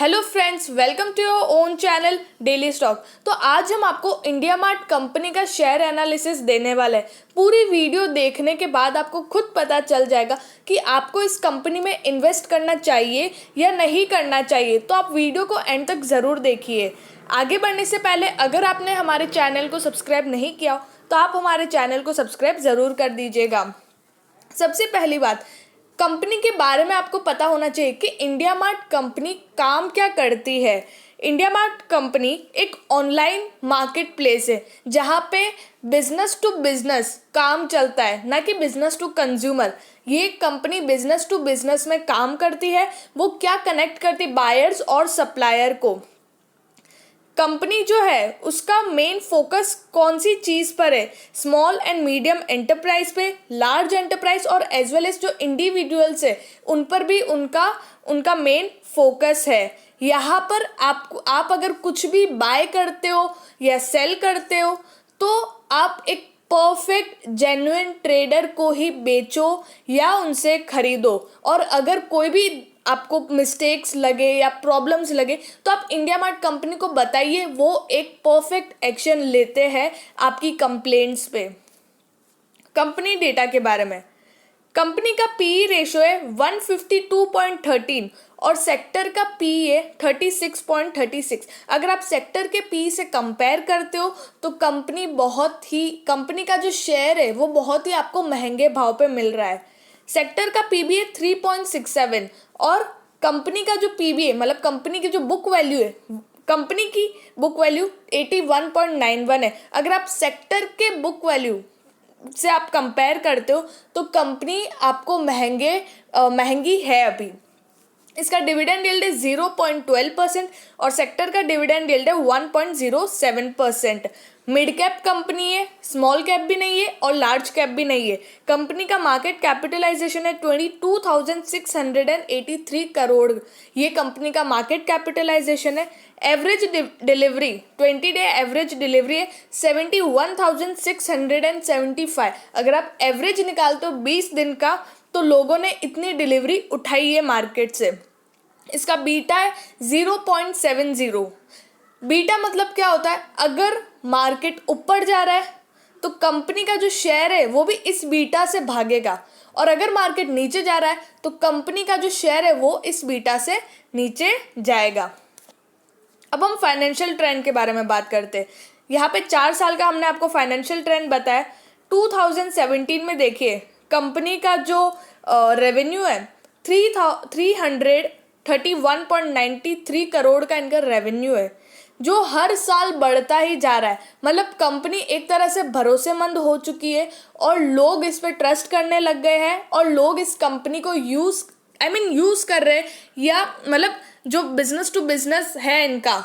Hello friends, welcome to your own channel daily stock. तो आज हम आपको इंडिया मार्ट कंपनी का शेयर एनालिसिस देने वाले हैं। पूरी वीडियो देखने के बाद आपको खुद पता चल जाएगा कि आपको इस कंपनी में इन्वेस्ट करना चाहिए या नहीं करना चाहिए। तो आप वीडियो को एंड तक ज़रूर देखिए। आगे बढ़ने से पहले अगर आपने हमारे चैनल को सब्सक्राइब नहीं किया हो तो आप हमारे चैनल को सब्सक्राइब ज़रूर कर दीजिएगा। सबसे पहली बात, कंपनी के बारे में आपको पता होना चाहिए कि इंडिया मार्ट कंपनी काम क्या करती है। इंडिया मार्ट कंपनी एक ऑनलाइन मार्केट प्लेस है जहाँ पे बिजनेस टू बिजनेस काम चलता है, ना कि बिजनेस टू कंज्यूमर। ये कंपनी बिजनेस टू बिजनेस में काम करती है। वो क्या कनेक्ट करती है बायर्स और सप्लायर को। कंपनी जो है उसका मेन फोकस कौन सी चीज़ पर है? स्मॉल एंड मीडियम एंटरप्राइज पे, लार्ज एंटरप्राइज और एज वेल एज जो इंडिविजुअल्स है उन पर भी उनका मेन फोकस है। यहाँ पर आप अगर कुछ भी बाय करते हो या सेल करते हो तो आप एक परफेक्ट जेन्युइन ट्रेडर को ही बेचो या उनसे खरीदो। और अगर कोई भी आपको मिस्टेक्स लगे या प्रॉब्लम्स लगे तो आप इंडिया मार्ट कंपनी को बताइए, वो एक परफेक्ट एक्शन लेते हैं आपकी कंप्लेंट्स पे। कंपनी डेटा के बारे में, कंपनी का पीई रेशो है 152.13 और सेक्टर का पीई है 36.36। अगर आप सेक्टर के पीई से कंपेयर करते हो तो कंपनी का जो शेयर है वो बहुत ही आपको महंगे भाव पे मिल रहा है। सेक्टर का पीबी है 3.67 और कंपनी का जो पीबी है मतलब कंपनी की जो बुक वैल्यू है, कंपनी की बुक वैल्यू 81.91 है। अगर आप सेक्टर के बुक वैल्यू से आप कंपेयर करते हो तो कंपनी आपको महंगी है अभी। इसका डिविडेंड यील्ड है 0.12% और सेक्टर का डिविडेंड यील्ड है 1.07%। मिड कैप कंपनी है, स्मॉल कैप भी नहीं है और लार्ज कैप भी नहीं है। कंपनी का मार्केट कैपिटलाइजेशन है 22,683 करोड़। ये कंपनी का मार्केट कैपिटलाइजेशन है। Average delivery 20 day average delivery है 71,675। अगर आप एवरेज निकालते हो 20 दिन का तो लोगों ने इतनी डिलीवरी उठाई है मार्केट से। इसका बीटा है 0.70। बीटा मतलब क्या होता है? अगर मार्केट ऊपर जा रहा है तो कंपनी का जो शेयर है वो भी इस बीटा से भागेगा, और अगर मार्केट नीचे जा रहा है तो कंपनी का जो शेयर है वो इस बीटा से नीचे जाएगा। अब हम फाइनेंशियल ट्रेंड के बारे में बात करते हैं। यहाँ पे 4 साल का हमने आपको फाइनेंशियल ट्रेंड बताया। 2017 में देखिए कंपनी का जो रेवेन्यू है 331.93 करोड़ का इनका रेवेन्यू है, जो हर साल बढ़ता ही जा रहा है। मतलब कंपनी एक तरह से भरोसेमंद हो चुकी है और लोग इस पे ट्रस्ट करने लग गए हैं और लोग इस कंपनी को यूज़ कर रहे हैं। या मतलब जो बिजनेस टू बिजनेस है इनका,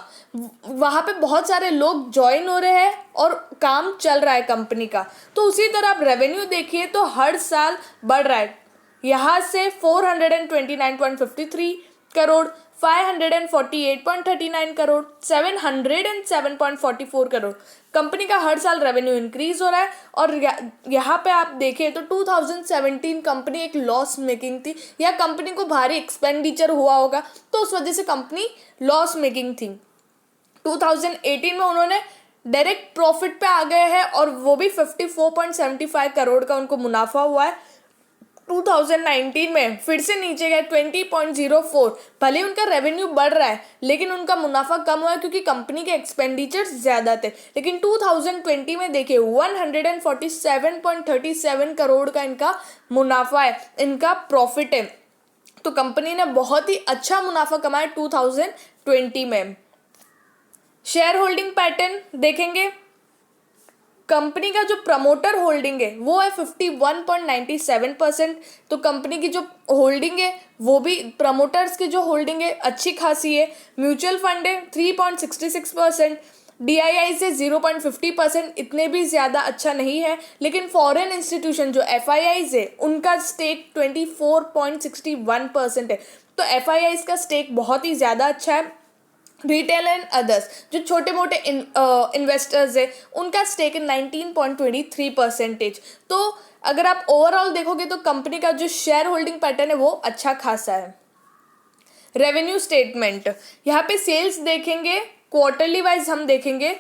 वहाँ पे बहुत सारे लोग ज्वाइन हो रहे हैं और काम चल रहा है कंपनी का। तो उसी तरह आप रेवेन्यू देखिए तो हर साल बढ़ रहा है। यहाँ से 429.53 करोड़, 548.39 करोड़, 707.44 करोड़ कंपनी का हर साल रेवेन्यू इंक्रीज हो रहा है। और यहाँ पे आप देखें तो 2017 कंपनी एक लॉस मेकिंग थी या कंपनी को भारी एक्सपेंडिचर हुआ होगा तो उस वजह से कंपनी लॉस मेकिंग थी। 2018 में उन्होंने डायरेक्ट प्रॉफिट पे आ गए हैं और वो भी 54.75 करोड़ का उनको मुनाफा हुआ है। 2019 में फिर से नीचे गए 20.04। भले उनका रेवेन्यू बढ़ रहा है लेकिन उनका मुनाफा कम हुआ है क्योंकि कंपनी के एक्सपेंडिचर्स ज़्यादा थे। लेकिन 2020 में देखिए 147.37 करोड़ का इनका मुनाफा है, इनका प्रॉफिट है। तो कंपनी ने बहुत ही अच्छा मुनाफा कमाया 2020 में। शेयर होल्डिंग पैटर्न देखेंगे, कंपनी का जो प्रमोटर होल्डिंग है वो है 51.97%। तो कंपनी की जो होल्डिंग है वो भी, प्रमोटर्स की जो होल्डिंग है अच्छी खासी है। म्यूचुअल फंड है 3.66%, DII से 0.50%, इतने भी ज़्यादा अच्छा नहीं है। लेकिन फॉरेन इंस्टीट्यूशन जो FIIs है उनका स्टेक 24.61% है। तो FIIs का स्टेक बहुत ही ज़्यादा अच्छा है। रिटेल एंड अदर्स जो छोटे मोटे इन्वेस्टर्स है उनका स्टेक है 19.23%। तो अगर आप ओवरऑल देखोगे तो कंपनी का जो शेयर होल्डिंग पैटर्न है वो अच्छा खासा है। रेवेन्यू स्टेटमेंट, यहाँ पे सेल्स देखेंगे क्वार्टरली वाइज हम देखेंगे।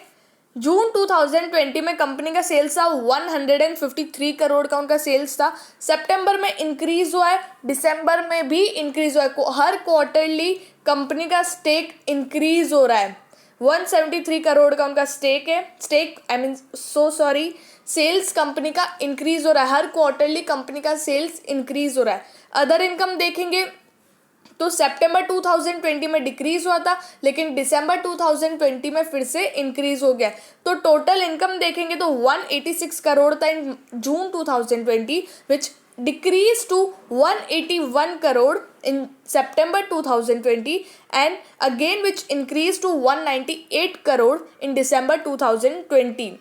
जून 2020 में कंपनी का सेल्स था 153 करोड़ का उनका सेल्स था। सितंबर में इंक्रीज हुआ है, दिसंबर में भी इंक्रीज हुआ है, हर क्वार्टरली कंपनी का स्टेक इंक्रीज हो रहा है। 173 करोड़ का उनका सेल्स कंपनी का इंक्रीज हो रहा है, हर क्वार्टरली कंपनी का सेल्स इंक्रीज हो रहा है। अदर इनकम देखेंगे तो सितंबर 2020 में डिक्रीज हुआ था, लेकिन दिसंबर 2020 में फिर से इंक्रीज हो गया। तो टोटल इनकम देखेंगे तो 186 करोड़ था इन जून 2020, विच decreased to 181 crore in September 2020 and again which increased to 198 crore in December 2020.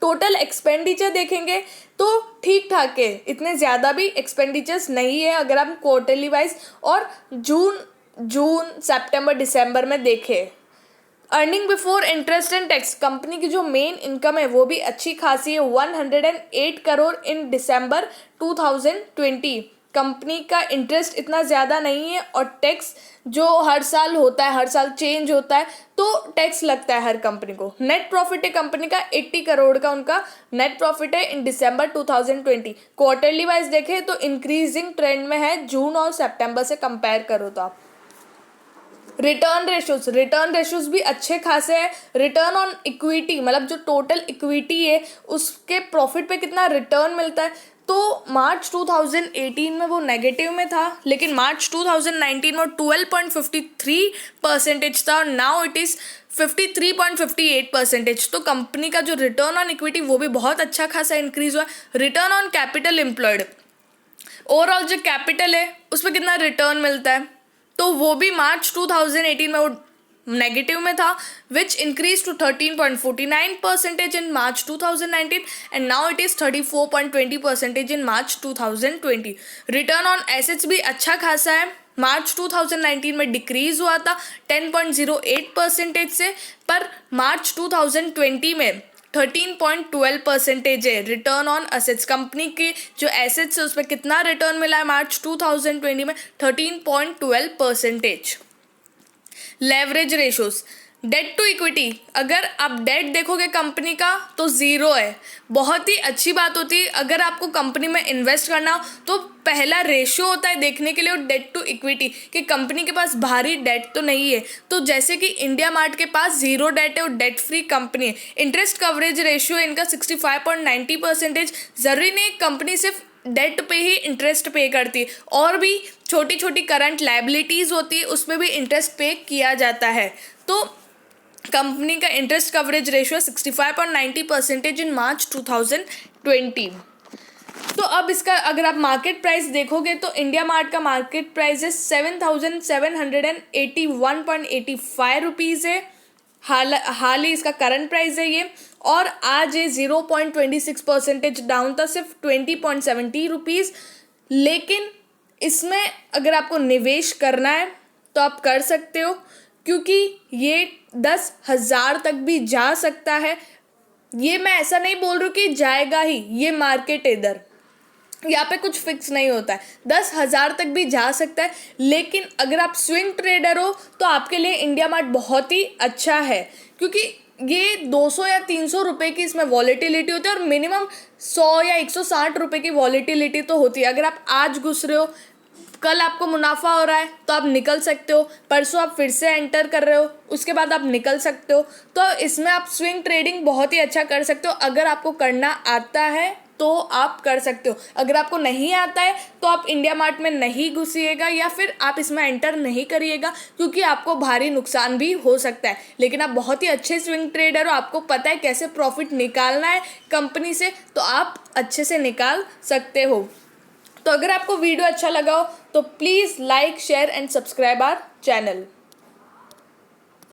Total expenditure देखेंगे तो ठीक ठाक है, इतने ज़्यादा भी एक्सपेंडिचर्स नहीं है अगर आप क्वार्टरली वाइज और जून सितंबर दिसंबर में देखें। Earning before interest and tax, company की जो मेन इनकम है वो भी अच्छी खासी है, 108 करोड़ इन दिसंबर 2020। कंपनी का इंटरेस्ट इतना ज़्यादा नहीं है और टैक्स जो हर साल होता है, हर साल चेंज होता है, तो टैक्स लगता है हर कंपनी को। नेट प्रॉफिट है कंपनी का 80 करोड़ का उनका नेट प्रॉफिट है इन दिसंबर 2020। क्वार्टरली वाइज देखें तो इंक्रीजिंग ट्रेंड में है, जून और सितंबर से कंपेयर करो तो आप। रिटर्न रेशोज भी अच्छे खासे हैं। रिटर्न ऑन इक्विटी मतलब जो टोटल इक्विटी है उसके प्रॉफिट पे कितना रिटर्न मिलता है, तो मार्च 2018 में वो नेगेटिव में था, लेकिन मार्च 2019 में 12.53% था और नाउ इट इज़ 53.58%। तो कंपनी का जो रिटर्न ऑन इक्विटी वो भी बहुत अच्छा खासा इंक्रीज हुआ। Return on capital employed, overall जो कैपिटल है उस पर कितना रिटर्न मिलता है, तो वो भी मार्च 2018 में वो नेगेटिव में था, which increase to 13.49% in March 2019 and now it is 34.20% in March 2020। Return on assets भी अच्छा खासा है, मार्च 2019 में डिक्रीज हुआ था 10.08% से, पर मार्च 2020 में 13.12% है रिटर्न ऑन एसेट्स। कंपनी के जो एसेट्स है उस पर कितना रिटर्न मिला है मार्च 2020 में, 13.12%। Leverage ratios, debt to equity, अगर आप डेट देखोगे कंपनी का तो ज़ीरो है। बहुत ही अच्छी बात होती है अगर आपको कंपनी में इन्वेस्ट करना हो तो पहला रेशियो होता है देखने के लिए डेट टू इक्विटी कि कंपनी के पास भारी डेट तो नहीं है। तो जैसे कि इंडिया मार्ट के पास ज़ीरो डेट है और डेट फ्री कंपनी है। इंटरेस्ट कवरेज रेशियो इनका 65.90%। ज़रूरी नहीं कंपनी सिर्फ डेट पे ही इंटरेस्ट पे करती है, और भी छोटी छोटी करंट लायबिलिटीज़ होती है उसमें भी इंटरेस्ट पे किया जाता है। तो कंपनी का इंटरेस्ट कवरेज रेशियो 65.90% इन मार्च 2020। तो अब इसका अगर आप मार्केट प्राइस देखोगे तो इंडिया मार्ट का मार्केट प्राइस है 7,781.85 रुपीज़ है। हाल ही इसका करंट प्राइस है ये, और आज ये 0.26% डाउन था, सिर्फ 20.70 रुपीज़। लेकिन इसमें अगर आपको निवेश करना है तो आप कर सकते हो, क्योंकि ये 10,000 तक भी जा सकता है। ये मैं ऐसा नहीं बोल रही हूँ कि जाएगा ही, ये मार्केट है इधर, यहाँ पे कुछ फिक्स नहीं होता है, 10,000 तक भी जा सकता है। लेकिन अगर आप स्विंग ट्रेडर हो तो आपके लिए इंडिया मार्ट बहुत ही अच्छा है, क्योंकि ये 200 या 300 रुपये की इसमें वॉलेटिलिटी होती है और मिनिमम 100 या 160 रुपये की वॉलेटिलिटी तो होती है। अगर आप आज घुस रहे हो, कल आपको मुनाफा हो रहा है तो आप निकल सकते हो, परसों आप फिर से एंटर कर रहे हो उसके बाद आप निकल सकते हो। तो इसमें आप स्विंग ट्रेडिंग बहुत ही अच्छा कर सकते हो। अगर आपको करना आता है तो आप कर सकते हो, अगर आपको नहीं आता है तो आप इंडिया मार्ट में नहीं घुसिएगा या फिर आप इसमें एंटर नहीं करिएगा, क्योंकि आपको भारी नुकसान भी हो सकता है। लेकिन आप बहुत ही अच्छे स्विंग ट्रेडर हो, आपको पता है कैसे प्रॉफिट निकालना है कंपनी से, तो आप अच्छे से निकाल सकते हो। तो अगर आपको वीडियो अच्छा लगा हो तो please like, share and subscribe our channel.